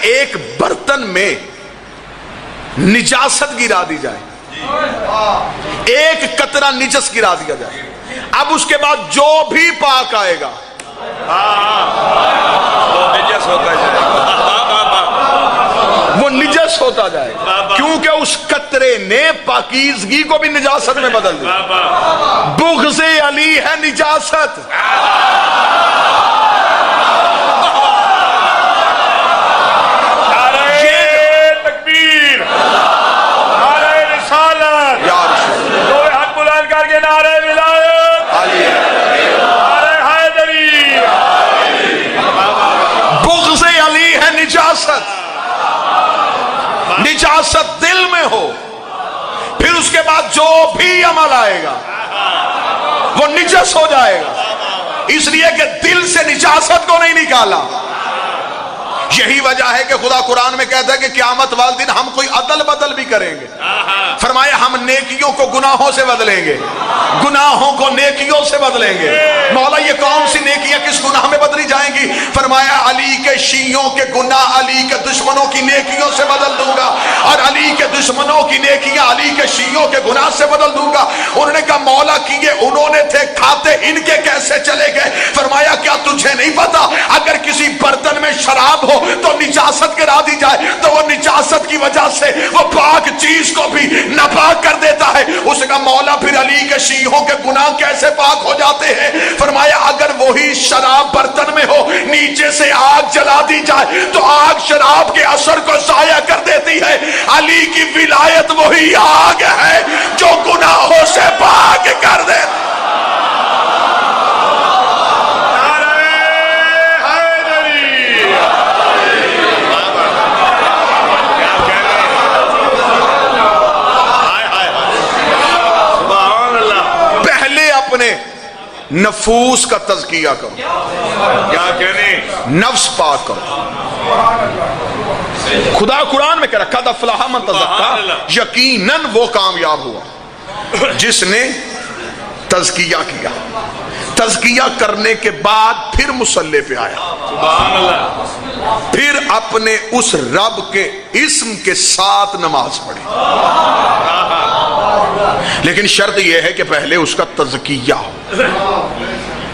ایک برتن میں نجاست گرا دی جائے، ایک قطرہ نجس گرا دیا جائے، اب اس کے بعد جو بھی پاک آئے گا وہ نجس ہوتا جائے، کیونکہ اس قطرے نے پاکیزگی کو بھی نجاست میں بدل دیا۔ بغض علی ہے نجاست، نجاست دل میں ہو، پھر اس کے بعد جو بھی عمل آئے گا وہ نجس ہو جائے گا، اس لیے کہ دل سے نجاست کو نہیں نکالا۔ یہی وجہ ہے کہ خدا قرآن میں کہتا ہے کہ قیامت والے دن ہم کوئی عدل بدل بھی کریں گے، فرمایا ہم نیکیوں کو گناہوں سے بدلیں گے، گناہوں کو نیکیوں سے بدلیں گے۔ مولا یہ کون سی نیکیاں کس گناہ میں بدلی جائیں گی؟ فرمایا علی کے شیعوں کے گناہ علی کے دشمنوں کی نیکیوں سے بدل دوں گا، اور علی کے دشمنوں کی نیکیاں علی کے شیعوں کے گناہ سے بدل دوں گا۔ انہوں نے کہا مولا کیے انہوں نے تھے، کھاتے ان کے کیسے چلے گئے؟ فرمایا کیا تجھے نہیں پتا اگر کسی برتن میں شراب ہو تو نجاست گرا دی جائے تو وہ نجاست کی وجہ سے وہ پاک چیز کو بھی ناپاک کر دیتا ہے۔ اس کا مولا پھر علی کے شیعوں کے گناہ کیسے پاک ہو جاتے ہیں؟ فرمایا اگر وہی شراب برتن میں ہو، نیچے سے آگ جلا دی جائے تو آگ شراب کے اثر کو ضائع کر دیتی ہے۔ علی کی ولایت وہی آگ ہے جو گناہوں سے پاک کر دیتی ہے۔ نفوس کا تزکیہ کرو، کیا کہنے؟ نفس پاک کرو۔ خدا قرآن میں کہہ رہا قد افلح من تزکا، یقیناً وہ کامیاب ہوا جس نے تزکیہ کیا، تزکیہ کرنے کے بعد پھر مصلی پہ آیا، سبحان اللہ، پھر اپنے اس رب کے اسم کے ساتھ نماز پڑھی، لیکن شرط یہ ہے کہ پہلے اس کا تزکیہ ہو۔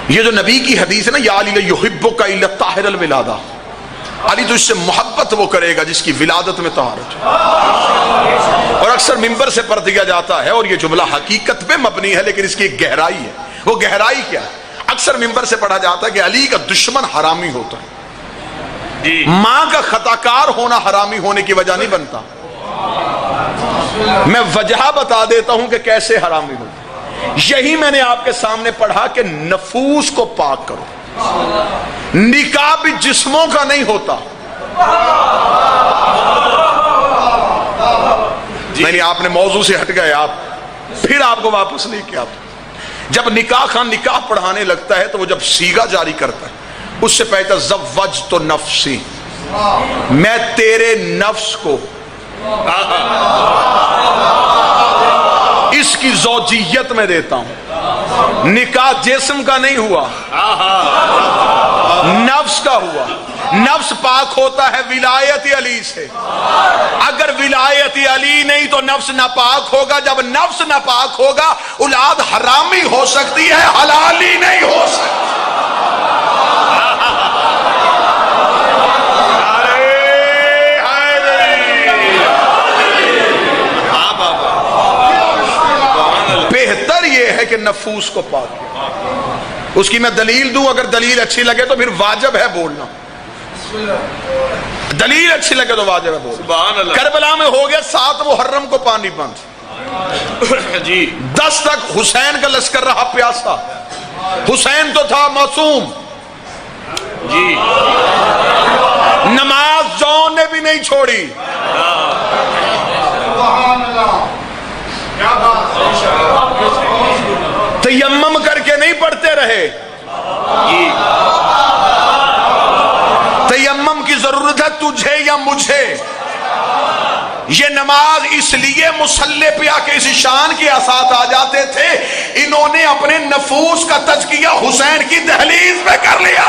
یہ جو نبی کی حدیث ہے نا، یا علی یحبک الا طاہر الولادہ، علی تو اس سے محبت وہ کرے گا جس کی ولادت میں طہارت ہو۔ اور اکثر ممبر سے پڑھ دیا جاتا ہے، اور یہ جملہ حقیقت پہ مبنی ہے لیکن اس کی ایک گہرائی ہے۔ وہ گہرائی کیا ہے؟ اکثر ممبر سے پڑھا جاتا ہے کہ علی کا دشمن حرامی ہوتا ہے، ماں کا خطا کار ہونا حرامی ہونے کی وجہ نہیں بنتا۔ میں وجہ بتا دیتا ہوں کہ کیسے حرامی ہوتا ہے۔ یہی میں نے آپ کے سامنے پڑھا کہ نفوس کو پاک کرو، نکاح بھی جسموں کا نہیں ہوتا۔ نہیں، آپ نے موضوع سے ہٹ گئے، آپ پھر آپ کو واپس نہیں کیا۔ جب نکاح خان نکاح پڑھانے لگتا ہے تو وہ جب سیغہ جاری کرتا ہے اس سے پہلے زوجت نفسی، میں تیرے نفس کو اس کی زوجیت میں دیتا ہوں۔ نکاح جسم کا نہیں ہوا، نفس کا ہوا۔ نفس پاک ہوتا ہے ولایت علی سے، اگر ولایت علی نہیں تو نفس ناپاک ہوگا۔ جب نفس ناپاک ہوگا اولاد حرامی ہو سکتی ہے، حلالی نہیں ہو سکتی۔ بہتر یہ ہے کہ نفوس کو پاک کیا۔ اس کی میں دلیل دوں، اگر دلیل اچھی لگے تو پھر واجب ہے بولنا، دلیل اچھی لگے تو واجب ہے بولنا۔ کربلا میں ہو گیا 7 محرم کو پانی بند، جی 10 تک حسین کا لشکر رہا پیاسا، حسین تو تھا معصوم، جی نماز جون نے بھی نہیں چھوڑی، تیمم کر کے نہیں پڑھتے رہے، تیمم کی ضرورت ہے تجھے یا مجھے۔ یہ نماز اس لیے مصلی پہ آ کے اس شان کے ساتھ آ جاتے تھے، انہوں نے اپنے نفوس کا تزکیہ حسین کی دہلیز میں کر لیا۔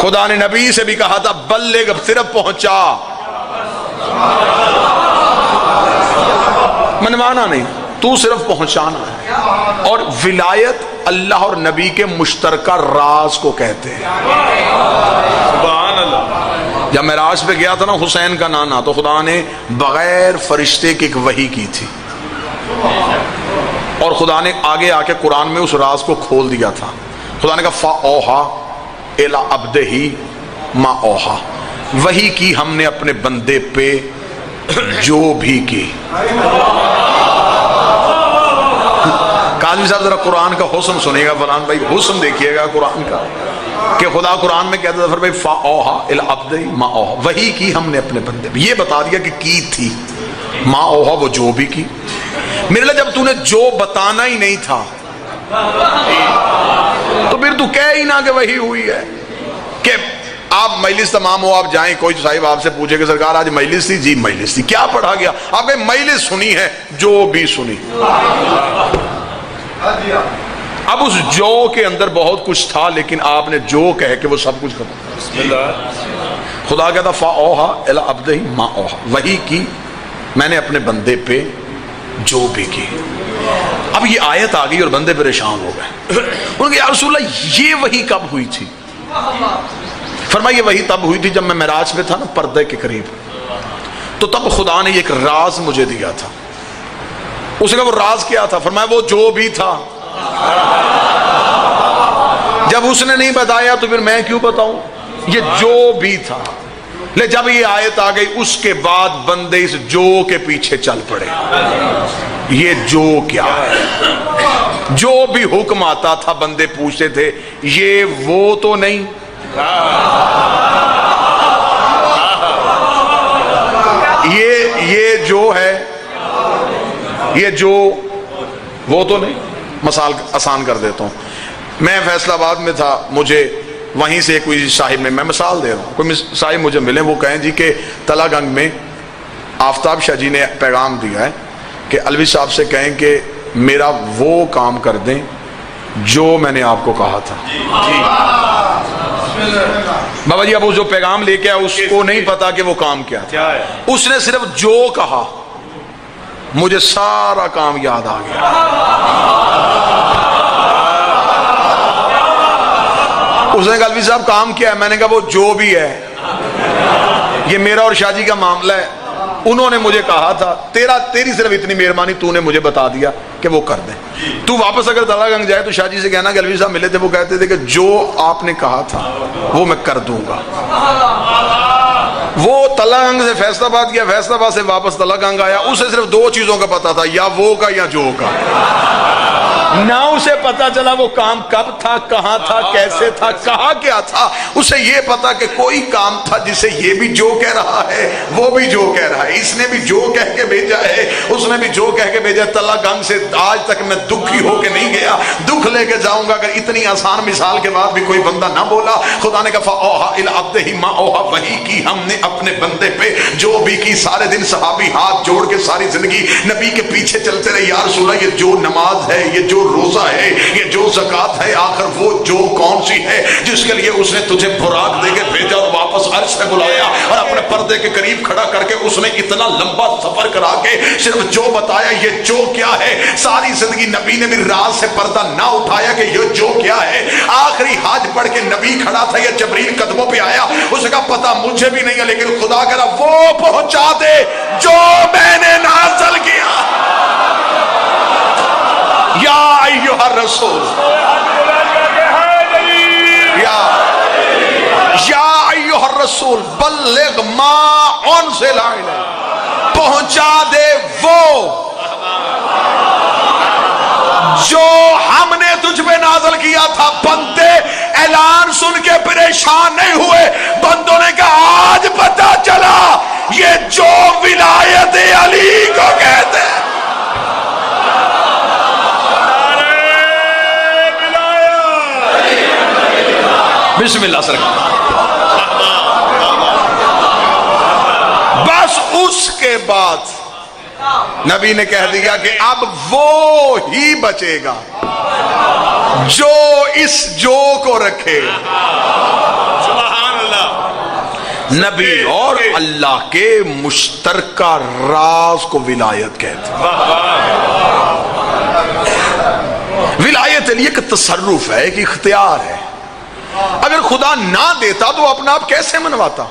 خدا نے نبی سے بھی کہا تھا بلغ، صرف پہنچا، منوانا نہیں، تو صرف پہنچانا ہے۔ اور ولایت اللہ اور نبی کے مشترکہ راز کو کہتے ہیں۔ سبحان اللہ۔ جب معراج پہ گیا تھا نا حسین کا نانا، تو خدا نے بغیر فرشتے کی ایک وحی کی تھی، اور خدا نے آگے آ کے قرآن میں اس راز کو کھول دیا تھا۔ خدا نے کہا فَأَوْحَىٰ إِلَىٰ عَبْدِهِ مَا أَوْحَىٰ، وحی کی ہم نے اپنے بندے پہ جو بھی کی۔ قاضی صاحب ذرا قرآن کا حسن سنیے گا، فرحان بھائی حسن دیکھیے گا قرآن کا، کہ خدا قرآن میں کہتا تھا بھائی فَأَوْحَىٰ إِلَىٰ عَبْدِهِ مَا أَوْحَىٰ، وحی کی ہم نے اپنے بندے پہ، یہ بتا دیا کہ کی تھی، ما اوہا وہ جو بھی کی۔ میرے لئے جب تو نے جو بتانا ہی نہیں تھا تو پھر تو کہہ ہی نہ کہ وہی ہوئی ہے۔ کہ آپ مجلس تمام ہو، آپ جائیں، کوئی صاحب آپ سے پوچھے کہ سرکار آج مجلس تھی؟ جی مجلس تھی۔ کیا پڑھا گیا؟ آپ کہیں مجلس سنی ہے، جو بھی سنی۔ اب اس جو کے اندر بہت کچھ تھا، لیکن آپ نے جو کہہ کے وہ سب کچھ ختم۔ بسم اللہ۔ خدا کہتا فَأَوْحَىٰ إِلَىٰ عَبْدِهِ مَا أَوْحَىٰ، وحی کی میں نے اپنے بندے پہ جو بھی کی۔ اب یہ آیت آ گئی اور بندے پریشان ہو گئے، انہوں نے کہا یا رسول اللہ یہ وحی کب ہوئی تھی؟ فرمایا یہ وحی تب ہوئی تھی جب میں معراج پہ تھا نا، پردے کے قریب، تو تب خدا نے ایک راز مجھے دیا تھا۔ اس نے کہا وہ راز کیا تھا؟ فرمایا وہ جو بھی تھا۔ جب اس نے نہیں بتایا تو پھر میں کیوں بتاؤں؟ یہ جو بھی تھا۔ لے جب یہ آیت آ گئی اس کے بعد بندے اس جو کے پیچھے چل پڑے، یہ جو کیا ہے؟ جو بھی حکم آتا تھا بندے پوچھتے تھے یہ وہ تو نہیں؟ یہ جو ہے، یہ جو وہ تو نہیں؟ مثال آسان کر دیتا ہوں، میں فیصل آباد میں تھا، مجھے وہیں سے کوئی صاحب نے، میں مثال دے رہا ہوں، کوئی صاحب مجھے ملے، وہ کہیں جی کہ تلا گنگ میں آفتاب شاہ جی نے پیغام دیا ہے کہ الوی صاحب سے کہیں کہ میرا وہ کام کر دیں جو میں نے آپ کو کہا تھا۔ بابا جی اب وہ جو پیغام لے کے آیا اس کو نہیں پتا کہ وہ کام کیا تھا، اس نے صرف جو کہا، مجھے سارا کام یاد آ گیا۔ اس نے کہا الوی صاحب کام کیا ہے؟ میں نے کہا وہ جو بھی ہے، یہ میرا اور شاہ جی کا معاملہ ہے، انہوں نے مجھے کہا تھا، تیری صرف اتنی مہربانی تو نے مجھے بتا دیا کہ وہ کر دیں۔ تو واپس اگر تلا گنگ جائے تو شاہ جی سے کہنا کہ الوی صاحب ملے تھے، وہ کہتے تھے کہ جو آپ نے کہا تھا وہ میں کر دوں گا۔ وہ تلا گنگ سے فیصل آباد گیا، فیصل آباد سے واپس تلا گنگ آیا، اسے صرف دو چیزوں کا پتا تھا، یا وہ کا یا جو کا۔ نہ اسے پتا چلا وہ کام کب تھا، کہاں تھا، کیسے تھا، کہا کیا تھا، اسے یہ پتا کہ کوئی کام تھا جسے یہ بھی جو کہہ رہا ہے وہ بھی جو کہہ رہا ہے، اس نے بھی جو کہہ کے بھیجا ہے اس نے بھی جو کہہ کے بھیجا۔ تلا گنگ سے آج تک میں دکھی ہو کے نہیں گیا، دکھ لے کے جاؤں گا اگر اتنی آسان مثال کے بعد بھی کوئی بندہ نہ بولا۔ خدا نے کہا فَأَوْحَىٰ إِلَىٰ عَبْدِهِ مَا أَوْحَىٰ، وحی کی ہم نے اپنے بندے پہ جو بھی کی۔ سارے دن صحابی ہاتھ جوڑ کے ساری زندگی نبی کے پیچھے چلتے رہے، یا رسول اللہ یہ جو نماز ہے، یہ جو روزہ ہے، یہ جو زکوٰۃ ہے، آخر وہ جو کون سی ہے جس کے لیے اس نے تجھے براق دے کے بھیجا اور واپس عرش سے بلایا اور اپنے پردے کے قریب کھڑا کر کے اس نے اتنا لمبا سفر کرا کے صرف جو بتایا یہ جو کیا ہے۔ ساری زندگی نبی نے بھی راز سے پردہ نہ اٹھایا کہ یہ جو کیا ہے۔ آخری حج پڑھ کے نبی کھڑا تھا، یہ جبریل قدموں پہ آیا، اس نے کہا پتہ مجھے بھی نہیں ہے لیکن خدا کہہ رہا وہ پہنچا دے جو میں نے نازل کیا۔ یا ایھا الرسول، یا ایھا الرسول بلغ ما انزل الیک، پہنچا دے وہ جو ہم نے تجھ پہ نازل کیا تھا۔ بندے اعلان سن کے پریشان نہیں ہوئے، بندوں نے کہا آج پتہ چلا یہ جو ولایت علی کو کہتے ہیں۔ بسم اللہ سرکار۔ بس اس کے بعد نبی نے کہہ دیا کہ اب وہ ہی بچے گا جو اس جو کو رکھے سبحان اللہ. نبی اور اللہ کے مشترکہ راز کو ولایت کہتے ہیں. واہ واہ. ولایت علی ایک تصرف ہے، ایک اختیار ہے. اگر خدا نہ دیتا تو وہ اپنا آپ کیسے منواتا؟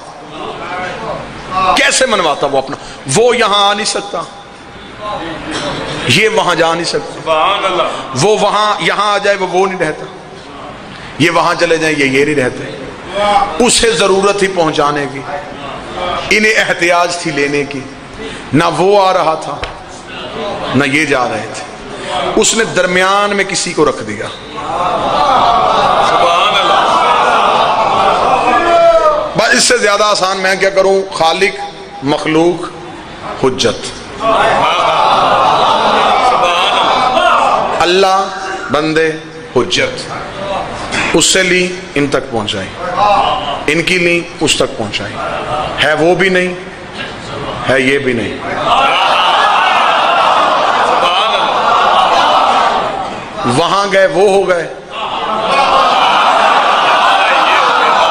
کیسے منواتا وہ اپنا؟ وہ یہاں آ نہیں سکتا، یہ وہاں جا نہیں سکتا، سبحان اللہ. وہ وہاں یہاں آ جائے وہ نہیں رہتا، یہ وہاں چلے جائیں یہ نہیں رہتے. اسے ضرورت تھی پہنچانے کی، انہیں احتیاج تھی لینے کی. نہ وہ آ رہا تھا نہ یہ جا رہے تھے، اس نے درمیان میں کسی کو رکھ دیا. سبحان اللہ. بس اس سے زیادہ آسان میں کیا کروں؟ خالق، مخلوق، حجت. اللہ، بندے، حجت. اس سے لی ان تک پہنچائی، ان کی لی اس تک پہنچائی. ہے وہ بھی نہیں، ہے یہ بھی نہیں. وہاں گئے وہ ہو گئے.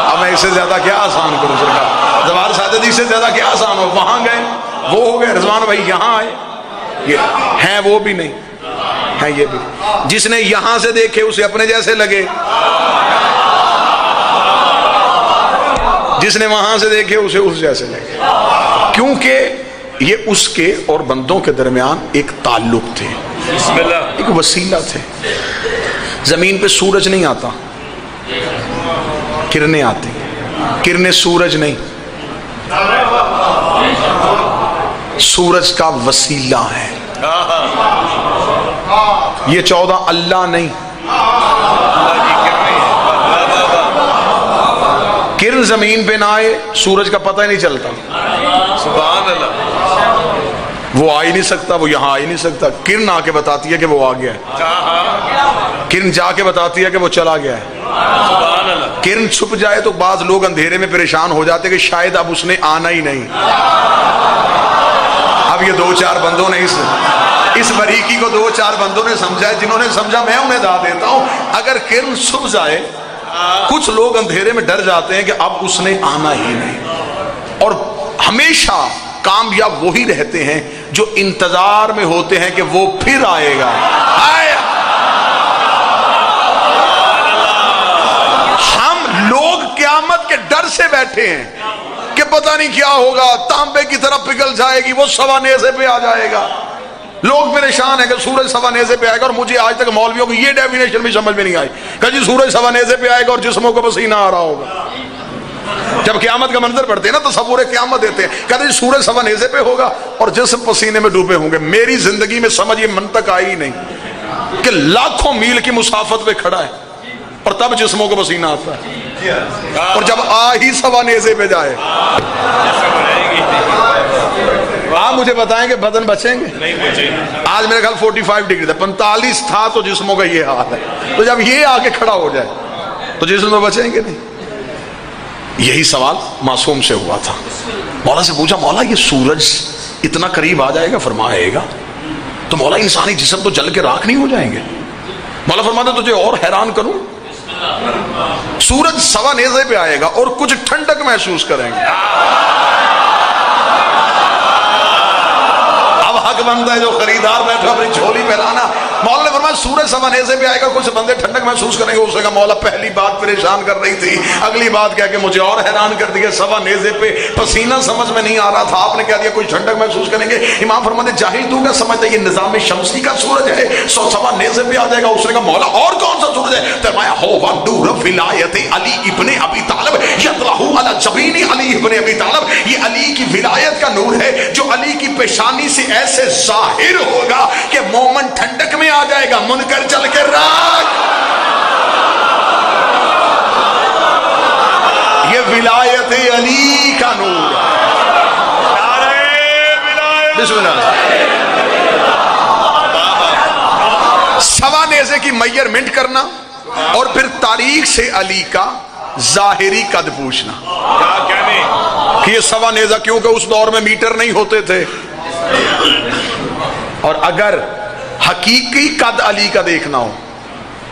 اب میں اس سے زیادہ کیا آسان کروں سرکار؟ زبان سادگی سے زیادہ کیا آسان ہو؟ وہاں گئے وہ ہو گئے. رضوان بھائی یہاں آئے، یہ ہیں وہ بھی نہیں، ہیں یہ بھی. جس نے یہاں سے دیکھے اسے اپنے جیسے لگے، جس نے وہاں سے دیکھے اسے اس جیسے لگے. کیونکہ یہ اس کے اور بندوں کے درمیان ایک تعلق تھے، بسم اللہ. ایک وسیلہ تھے. زمین پہ سورج نہیں آتا، کرنیں آتی. کرنیں سورج نہیں، سورج کا وسیلہ ہے. یہ 14 اللہ نہیں، کرن زمین پہ نہ آئے سورج کا پتہ ہی نہیں چلتا. سبحان اللہ. وہ آ ہی نہیں سکتا، وہ یہاں آ ہی نہیں سکتا. کرن آ کے بتاتی ہے کہ وہ آ گیا ہے، کرن جا کے بتاتی ہے کہ وہ چلا گیا ہے. سبحان اللہ. کرن چھپ جائے تو بعض لوگ اندھیرے میں پریشان ہو جاتے کہ شاید اب اس نے آنا ہی نہیں. اب یہ 2-4 بندوں نے اس باریکی کو 2-4 بندوں نے سمجھا ہے. جنہوں نے سمجھا میں انہیں دا دیتا ہوں. اگر کرن چھپ جائے کچھ لوگ اندھیرے میں ڈر جاتے ہیں کہ اب اس نے آنا ہی نہیں. اور ہمیشہ کامیاب وہی رہتے ہیں جو انتظار میں ہوتے ہیں کہ وہ پھر آئے گا. ہم لوگ قیامت کے ڈر سے بیٹھے ہیں کہ پتہ نہیں کیا ہوگا، تانبے کی طرف پگھل جائے گی، وہ سوا نیزے پہ آ جائے گا. لوگ پریشان ہیں کہ سورج سوا نیزے پہ آئے گا. اور مجھے آج تک مولویوں کی یہ ڈیفینیشن بھی سمجھ میں نہیں آئی کہ جی سورج سوا نیزے پہ آئے گا اور جسموں کو پسینہ آ رہا ہوگا. جب قیامت کا منظر پڑھتے ہیں نا تصور قیامت دیتے ہیں، کہتے ہیں سورج سوا نیزے پہ ہوگا اور جسم پسینے میں ڈوبے ہوں گے. میری زندگی میں سمجھ یہ منطق آئی ہی نہیں کہ لاکھوں میل کی مسافت پہ کھڑا ہے اور تب جسموں کو پسینہ آتا ہے، اور جب آ ہی سوا نیزے پہ جائے. آپ مجھے بتائیں کہ بدن بچیں گے؟ نہیں بچے. آج میرے خیال 45 ڈگری تھا، 45 تھا تو جسموں کا یہ حال ہے. تو جب یہ آگے کھڑا ہو جائے تو جسم میں بچیں گے نہیں. یہی سوال معصوم سے ہوا تھا. مولا سے پوچھا مولا یہ سورج اتنا قریب آ جائے گا فرمائے گا تو مولا انسانی جسم تو جل کے راکھ نہیں ہو جائیں گے؟ مولا فرماتے تجھے اور حیران کروں، سورج سوا نیزے پہ آئے گا اور کچھ ٹھنڈک محسوس کریں گے. اب حق بنتا ہے جو خریدار بیٹھا اپنی جھولی پہلانا. مولا نے فرمایا سورج سوا نیزے پہ آئے گا، کچھ بندے ٹھنڈک محسوس کریں گے. اس نے کہا مولا پہلی بات پریشان کر رہی تھی، اگلی بات کیا کہ مجھے اور حیران کر دیا. سوا نیزے پہ پسینہ سمجھ میں نہیں آ رہا تھا، آپ نے کہہ دیا کچھ ٹھنڈک محسوس کریں گے. امام فرماتے جاہل تو کیا سمجھتا ہے یہ نظام شمسی کا سورج ہے، سوا نیزے پہ آ جائے گا؟ اس نے کہا مولا اور کون سا سورج ہے؟ فرمایا ہوا نور ولایت علی ابن ابی طالب یطلع علی جبین علی ابن ابی طالب. یہ علی کی ولایت کا نور ہے جو علی کی پیشانی سے ایسے ظاہر ہوگا کہ مومن ٹھنڈک میں آ جائے گا، منکر چل کے راک. یہ ولایت علی کا نور ہے. بسم اللہ. سوا نیزے کی میئرمنٹ کرنا اور پھر تاریخ سے علی کا ظاہری قد پوچھنا کہ یہ سوا نیزہ، کیونکہ اس دور میں میٹر نہیں ہوتے تھے. اور اگر حقیقی قد علی کا دیکھنا ہو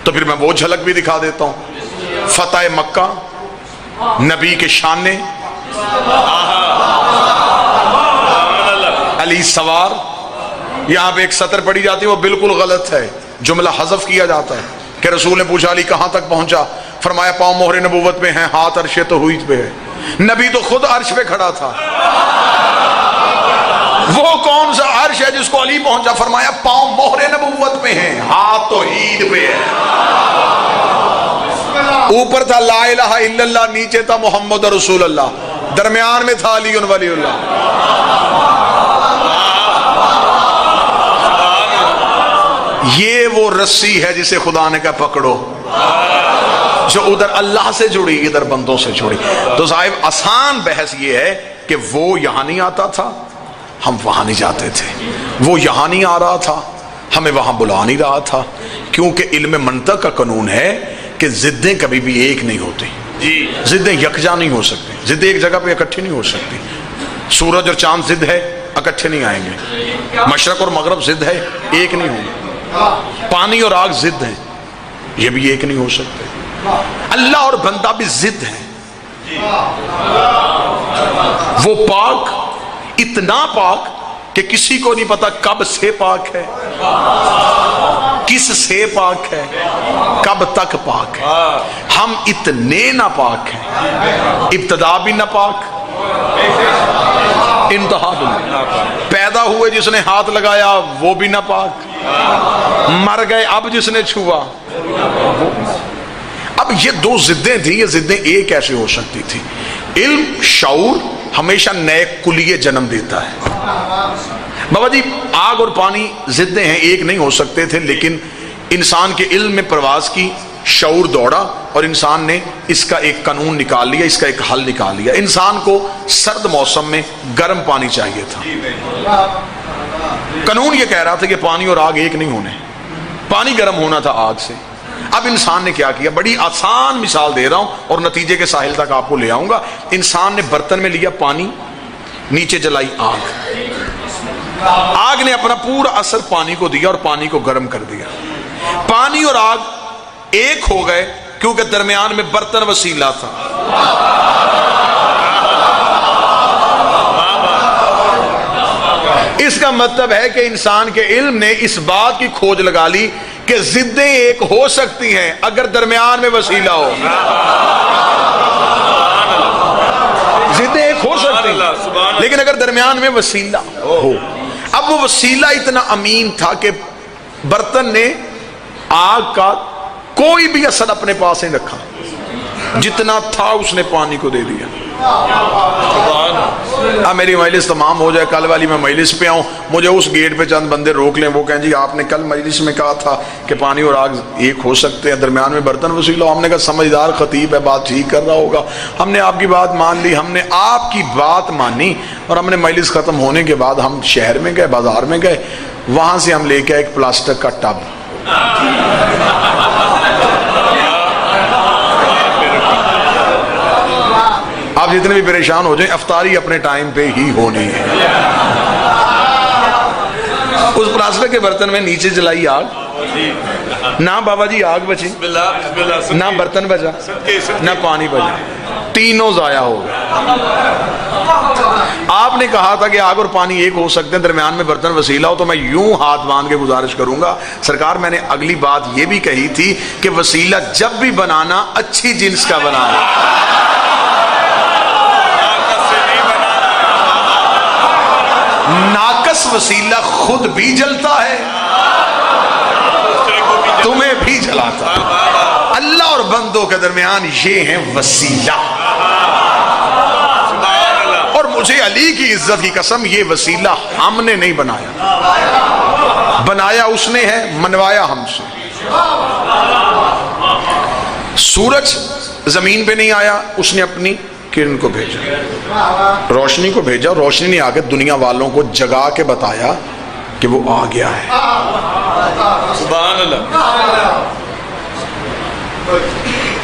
تو پھر میں وہ جھلک بھی دکھا دیتا ہوں. فتح مکہ، نبی کے شانے، علی سوار. یہاں پہ ایک سطر پڑھی جاتی ہے وہ بالکل غلط ہے، جملہ حذف کیا جاتا ہے کہ رسول نے پوچھا علی کہاں تک پہنچا؟ فرمایا پاؤں مہر نبوت پہ ہیں، ہاتھ عرش توحید پہ ہے. نبی تو خود عرش پہ کھڑا تھا. وہ کون سا عرش ہے جس کو علی پہنچا؟ فرمایا پاؤں مہر نبوت پہ ہیں، ہاتھ توحید پہ ہے. اوپر تھا لا الہ الا اللہ، نیچے تھا محمد رسول اللہ، درمیان میں تھا علی ولی اللہ. یہ وہ رسی ہے جسے خدا نے کہا پکڑو، جو ادھر اللہ سے جڑی ادھر بندوں سے جڑی. تو صاحب آسان بحث یہ ہے کہ وہ یہاں نہیں آتا تھا، ہم وہاں نہیں جاتے تھے. وہ یہاں نہیں آ رہا تھا، ہمیں وہاں بلا نہیں رہا تھا. کیونکہ علم منطق کا قانون ہے کہ ضدیں کبھی بھی ایک نہیں ہوتی. ضدیں یکجا نہیں ہو سکتی، ضدیں ایک جگہ پہ اکٹھی نہیں ہو سکتی. سورج اور چاند ضد ہے، اکٹھے نہیں آئیں گے. مشرق اور مغرب ضد ہے، ایک نہیں ہوں گے. پانی اور آگ ضد ہیں، یہ بھی ایک نہیں ہو سکتے. اللہ اور بندہ بھی ضد ہیں. وہ پاک، اتنا پاک کہ کسی کو نہیں پتا کب سے پاک ہے، کس سے پاک ہے، کب تک پاک ہے. ہم اتنے ناپاک ہیں، ابتدا بھی ناپاک، انتہا بھی ناپاک. پیدا ہوئے جس نے ہاتھ لگایا وہ بھی ناپاک، مر گئے اب جس نے چھوا. اب یہ دو ضدیں تھیں، یہ ضدیں ایک کیسے ہو سکتی تھی؟ علم، شعور ہمیشہ نئے کلیے جنم دیتا ہے. بابا جی آگ اور پانی ضدیں ہیں، ایک نہیں ہو سکتے تھے، لیکن انسان کے علم میں پرواز کی، شعور دوڑا اور انسان نے اس کا ایک قانون نکال لیا، اس کا ایک حل نکال لیا. انسان کو سرد موسم میں گرم پانی چاہیے تھا. قانون یہ کہہ رہا تھا کہ پانی اور آگ ایک نہیں ہونے، پانی گرم ہونا تھا آگ سے. اب انسان نے کیا کیا؟ بڑی آسان مثال دے رہا ہوں اور نتیجے کے ساحل تک آپ کو لے آؤں گا. انسان نے برتن میں لیا پانی، نیچے جلائی آگ. آگ نے اپنا پورا اثر پانی کو دیا اور پانی کو گرم کر دیا. پانی اور آگ ایک ہو گئے کیونکہ درمیان میں برتن وسیلہ تھا. اس کا مطلب ہے کہ انسان کے علم نے اس بات کی کھوج لگا لی کہ ضدیں ایک ہو سکتی ہیں اگر درمیان میں وسیلہ ہو. ضدیں ایک ہو سکتی ہیں لیکن اگر درمیان میں وسیلہ ہو. اب وہ وسیلہ اتنا امین تھا کہ برتن نے آگ کا کوئی بھی اثر اپنے پاس نہیں رکھا، جتنا تھا اس نے پانی کو دے دیا. اب میری مجلس تمام ہو جائے، کل والی میں مجلس پہ آؤں، مجھے اس گیٹ پہ چند بندے روک لیں، وہ کہیں جی آپ نے کل مجلس میں کہا تھا کہ پانی اور آگ ایک ہو سکتے ہیں، درمیان میں برتن وسیلہ. ہم نے کہا سمجھدار خطیب ہے، بات ٹھیک کر رہا ہوگا. ہم نے آپ کی بات مان لی، ہم نے آپ کی بات مانی اور ہم نے مجلس ختم ہونے کے بعد ہم شہر میں گئے، بازار میں گئے، وہاں سے ہم لے کے ایک پلاسٹک کا ٹب. آپ جتنے بھی پریشان ہو جائیں، افطاری اپنے ٹائم پہ ہی ہونی ہے. اس پلاسٹک کے برتن میں نیچے جلائی آگ، نہ بابا جی آگ بچی، نہ برتن بچا، نہ پانی بچا، تینوں ضائع ہو گئے. آپ نے کہا تھا کہ آگ اور پانی ایک ہو سکتے ہیں، درمیان میں برتن وسیلہ ہو، تو میں یوں ہاتھ باندھ کے گزارش کروں گا سرکار، میں نے اگلی بات یہ بھی کہی تھی کہ وسیلہ جب بھی بنانا اچھی جنس کا بنانا. ناقص وسیلہ خود بھی جلتا ہے، تمہیں بھی جلاتا ہے. اللہ اور بندوں کے درمیان یہ ہے وسیلہ. اور مجھے علی کی عزت کی قسم یہ وسیلہ ہم نے نہیں بنایا، بنایا اس نے ہے، منوایا ہم سے. سورج زمین پہ نہیں آیا، اس نے اپنی کرن کو بھیجا، روشنی کو بھیجا، روشنی نے آ کے دنیا والوں کو جگا کے بتایا کہ وہ آ گیا ہے. سبحان اللہ.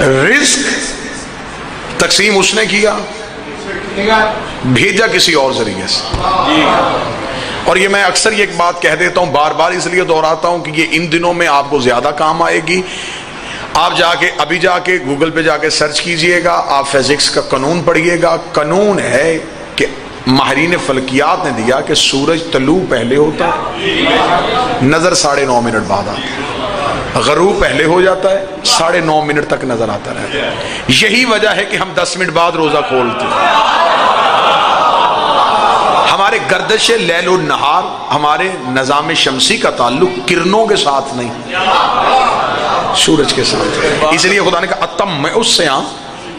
رزق تقسیم اس نے کیا، بھیجا کسی اور ذریعے سے. اور یہ میں اکثر یہ ایک بات کہہ دیتا ہوں، بار بار اس لیے دہراتا ہوں کہ یہ ان دنوں میں آپ کو زیادہ کام آئے گی. آپ ابھی جا کے گوگل پہ جا کے سرچ کیجئے گا، آپ فزکس کا قانون پڑھیے گا. قانون ہے کہ ماہرین فلکیات نے دیا کہ سورج طلوع پہلے ہوتا ہے، نظر 9.5 منٹ بعد آتا ہے، غروب پہلے ہو جاتا ہے، 9.5 منٹ تک نظر آتا رہتا ہے. یہی وجہ ہے کہ ہم 10 منٹ بعد روزہ کھولتے ہیں. ہمارے گردش لیل و نہار، ہمارے نظام شمسی کا تعلق کرنوں کے ساتھ نہیں، سورج کے ساتھ. اس لیے خدا نے کہا اتم الصیام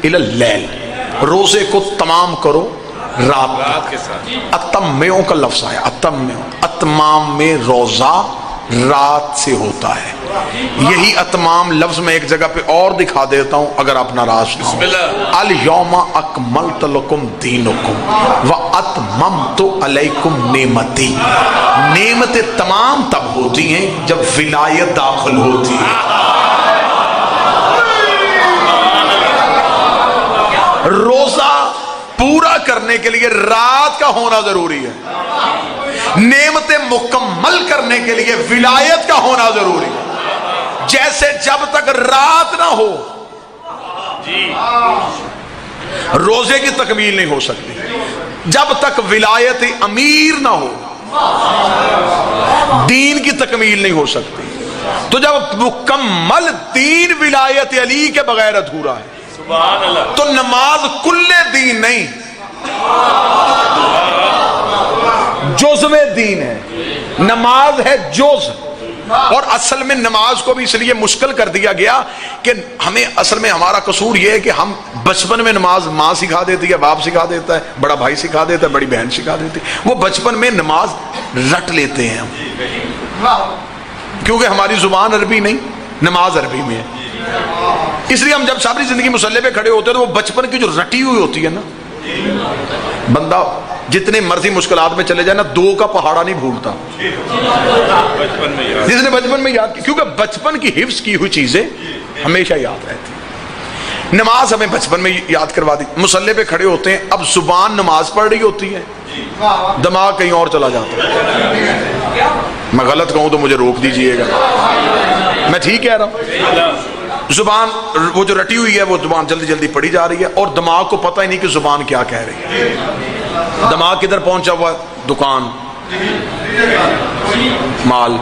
الی اللیل، روزے کو تمام کرو رات کے ساتھ. اتموں کا لفظ آیا، اتمام میں روزہ رات سے ہوتا ہے. یہی اتمام لفظ میں ایک جگہ پہ اور دکھا دیتا ہوں اگر آپ ناراض نہ ہو. الیوم اکملت لکم دینکم واتممت علیکم نعمتی. نعمتیں تمام تب ہوتی ہیں جب ولایت داخل ہوتی ہے. روزہ پورا کرنے کے لیے رات کا ہونا ضروری ہے، نعمتیں مکمل کرنے کے لیے ولایت کا ہونا ضروری ہے. جیسے جب تک رات نہ ہو روزے کی تکمیل نہیں ہو سکتی، جب تک ولایت امیر نہ ہو دین کی تکمیل نہیں ہو سکتی. تو جب مکمل دین ولایت علی کے بغیر ادھورا ہے تو نماز کل دین نہیں، جزو دین ہے. نماز ہے جز، اور اصل میں نماز کو بھی اس لیے مشکل کر دیا گیا کہ ہمیں اصل میں ہمارا قصور یہ ہے کہ ہم بچپن میں نماز ماں سکھا دیتی ہے، باپ سکھا دیتا ہے، بڑا بھائی سکھا دیتا ہے، بڑی بہن سکھا دیتی ہے. وہ بچپن میں نماز رٹ لیتے ہیں ہم، کیونکہ ہماری زبان عربی نہیں، نماز عربی میں ہے. اس لیے ہم جب ساری زندگی مصلی پہ کھڑے ہوتے ہیں تو وہ بچپن کی جو رٹی ہوئی ہوتی ہے نا، بندہ جتنے مرضی مشکلات میں چلے جائے نا 2 کا پہاڑا نہیں بھولتا جس نے بچپن میں یاد کی، کیونکہ بچپن کی حفظ کی ہوئی چیزیں ہمیشہ یاد رہتی. نماز ہمیں بچپن میں یاد کروا دی. مصلی پہ کھڑے ہوتے ہیں، اب زبان نماز پڑھ رہی ہوتی ہے، دماغ کہیں اور چلا جاتا ہے. میں غلط کہوں تو مجھے روک دیجئے گا، میں ٹھیک کہہ رہا ہوں. زبان وہ جو رٹی ہوئی ہے وہ زبان جلدی جلدی پڑھی جا رہی ہے اور دماغ کو پتہ ہی نہیں کہ زبان کیا کہہ رہی ہے. دماغ کدھر پہنچا ہوا ہے؟ دکان، مال،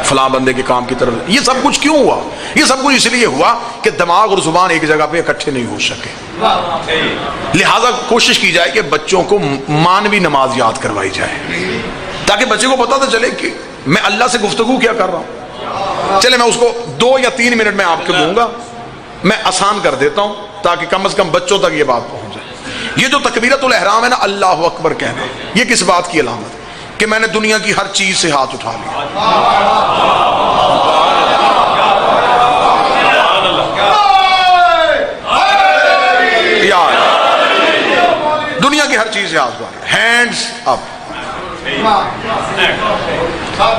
فلاں بندے کے کام کی طرف. یہ سب کچھ کیوں ہوا؟ یہ سب کچھ اس لیے ہوا کہ دماغ اور زبان ایک جگہ پہ اکٹھے نہیں ہو سکے. لہذا کوشش کی جائے کہ بچوں کو مانوی نماز یاد کروائی جائے تاکہ بچے کو پتہ تو چلے کہ میں اللہ سے گفتگو کیا کر رہا ہوں. چلے میں اس کو 2 یا 3 منٹ میں آپ کو دوں گا، میں آسان کر دیتا ہوں تاکہ کم از کم بچوں تک یہ بات پہنچ جائے. یہ جو تکبیرۃ الاحرام ہے نا، اللہ اکبر کہنا، یہ کس بات کی علامت ہے؟ کہ میں نے دنیا کی ہر چیز سے ہاتھ اٹھا لیا. دنیا کی ہر چیز سے ہاتھ اٹھا لیا، ہینڈز اپ.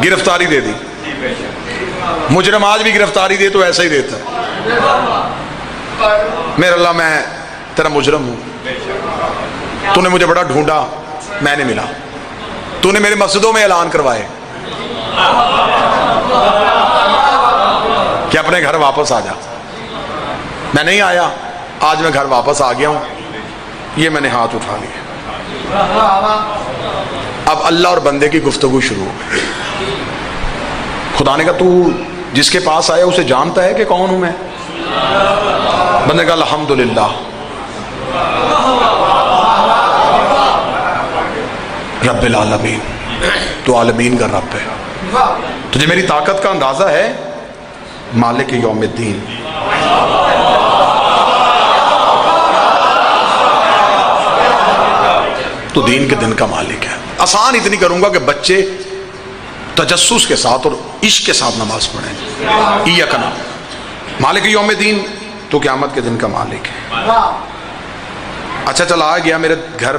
گرفتاری دے دی. مجرم آج بھی گرفتاری دے تو ایسا ہی دیتا ہے، میرے اللہ میں تیرا مجرم ہوں، تو نے مجھے بڑا ڈھونڈا، میں نے ملا، تو نے میرے مسجدوں میں اعلان کروائے کہ اپنے گھر واپس آ جا. میں نہیں آیا، آج میں گھر واپس آ گیا ہوں. یہ میں نے ہاتھ اٹھا لیا. اب اللہ اور بندے کی گفتگو شروع ہو گئی. خدا نے کہا تو جس کے پاس آیا اسے جانتا ہے کہ کون ہوں میں؟ بندے کہا الحمدللہ، رب العالمین، تو عالمین کا رب ہے. تجھے میری طاقت کا اندازہ ہے؟ مالک یوم الدین. تو دین کے دن کا مالک ہے. آسان اتنی کروں گا کہ بچے تجسس کے ساتھ اور عشق کے ساتھ نماز پڑھیں. ایاک نعبد، مالک یوم الدین، تو قیامت کے دن کا مالک ہے. اچھا چل آ گیا میرے گھر،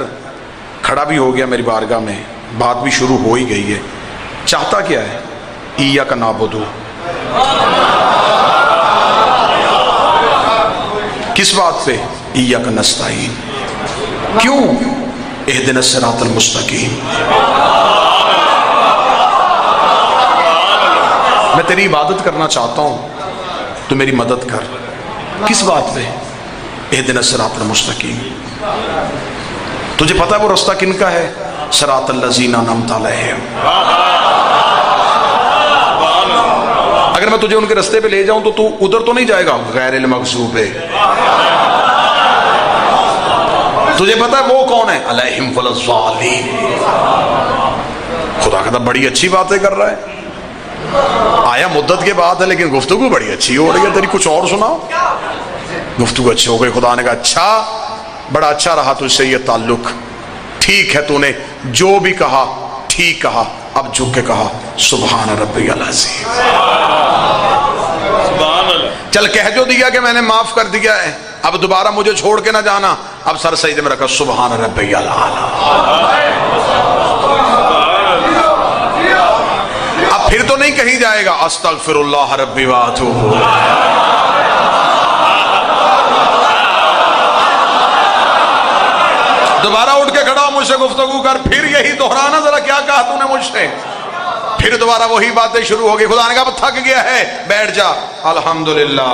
کھڑا بھی ہو گیا میری بارگاہ میں، بات بھی شروع ہو ہی گئی ہے. چاہتا کیا ہے؟ ایاک نعبد. کس بات پہ؟ ایاک نستعین. کیوں؟ اہدنا الصراط المستقیم. میں تیری عبادت کرنا چاہتا ہوں، تو میری مدد کر. کس بات پہ؟ اہدنا الصراط المستقیم. تجھے پتا ہے وہ رستہ کن کا ہے؟ صراط الذین انعمت علیہم. اگر میں تجھے ان کے رستے پہ لے جاؤں تو ادھر تو نہیں جائے گا غیر المغضوب پہ. تجھے پتا ہے وہ کون ہے؟ علیہم ولا الضالین. خدا کہتا بڑی اچھی باتیں کر رہا ہے. آیا مدت کے بعد ہے لیکن گفتگو بڑی اچھی ہو رہی ہے تیری. کچھ اور سناؤ. گفتگو اچھی ہو گئی. خدا نے کہا اچھا، بڑا اچھا رہا تجھ سے یہ تعلق. ٹھیک ہے، تو نے جو بھی کہا ٹھیک کہا. اب جھک کے کہا سبحان ربی العظیم. سبحان اللہ. چل کہہ جو دیا کہ میں نے معاف کر دیا ہے، اب دوبارہ مجھے چھوڑ کے نہ جانا. اب سر سجدے میں رکھا سبحان ربی الاعلی. اب پھر تو نہیں کہیں جائے گا استغفر اللہ ربی واتوب. دوبارہ اٹھ کے کھڑا مجھ سے گفتگو کر. پھر یہی دہرانا ذرا کیا کہا تو نے مجھ سے. پھر دوبارہ وہی باتیں شروع ہو گئی. خدا نے کہا اب تھک گیا ہے بیٹھ جا. الحمدللہ.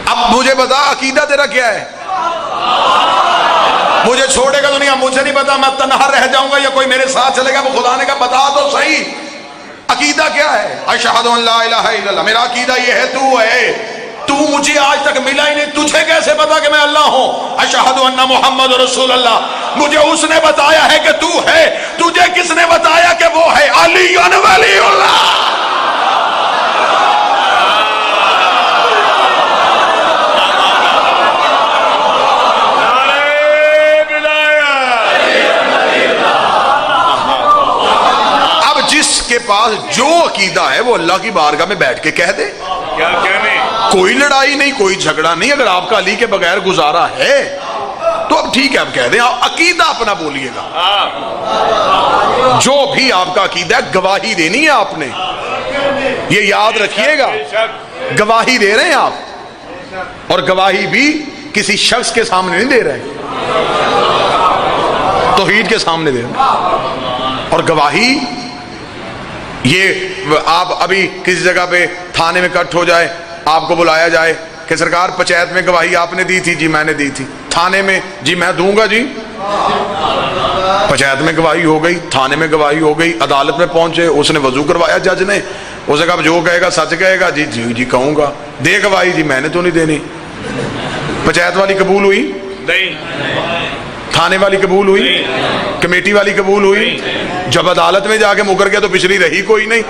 اب مجھے بتا عقیدہ تیرا کیا ہے؟ مجھے چھوڑے گا دنیا، مجھے نہیں پتا میں تنہا رہ جاؤں گا یا کوئی میرے ساتھ چلے گا. وہ خدا نے کہا بتا تو صحیح عقیدہ کیا ہے؟ اشہد ان لا الہ الا اللہ. میرا عقیدہ یہ ہے تو ہے. تو مجھے آج تک ملا ہی نہیں، تجھے کیسے پتا کہ میں اللہ ہوں؟ اشہد ان محمد رسول اللہ. مجھے اس نے بتایا ہے کہ تو ہے. تجھے کس نے بتایا کہ وہ ہے؟ علی ولی اللہ. کے پاس جو عقیدہ ہے وہ اللہ کی بارگاہ میں بیٹھ کے کہہ دے. کیا کہنے؟ کوئی لڑائی نہیں، کوئی جھگڑا نہیں. اگر آپ کا علی کے بغیر گزارا ہے تو اب ٹھیک ہے آپ کہہ دیں. عقیدہ اپنا بولیے گا. جو بھی آپ کا عقیدہ ہے گواہی دینی ہے آپ نے. یہ یاد رکھیے گا گواہی دے رہے ہیں آپ، اور گواہی بھی کسی شخص کے سامنے نہیں دے رہے، توحید کے سامنے دے رہے. اور گواہی یہ آپ ابھی کسی جگہ پہ تھانے میں کٹ ہو جائے، آپ کو بلایا جائے کہ سرکار پنچایت میں گواہی آپ نے دی تھی. جی میں نے دی تھی. تھانے میں جی میں دوں گا. جی پنچایت میں گواہی ہو گئی، تھانے میں گواہی ہو گئی، عدالت میں پہنچے، اس نے وضو کروایا جج نے، اس نے کہا جو کہے گا سچ کہے گا. جی جی جی کہوں گا. دے گواہی. جی میں نے تو نہیں دینی. پنچایت والی قبول ہوئی نہیں، تھانے والی قبول ہوئی، کمیٹی والی قبول ہوئی. جب عدالت میں جا کے مکر گیا تو پچھلی رہی کوئی نہیں.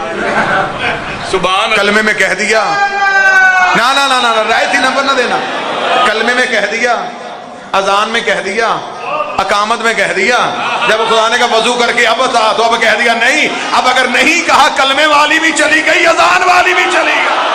سبحان. کلمے میں کہہ دیا نا نا نا نا رائے تھی نمبر نہ دینا. کلمے میں کہہ دیا، اذان میں کہہ دیا، اقامت میں کہہ دیا. جب خدا نے کہا وضو کر کے اب بتا تو اب کہہ دیا نہیں. اب اگر نہیں کہا کلمے والی بھی چلی گئی، اذان والی بھی چلی گئی.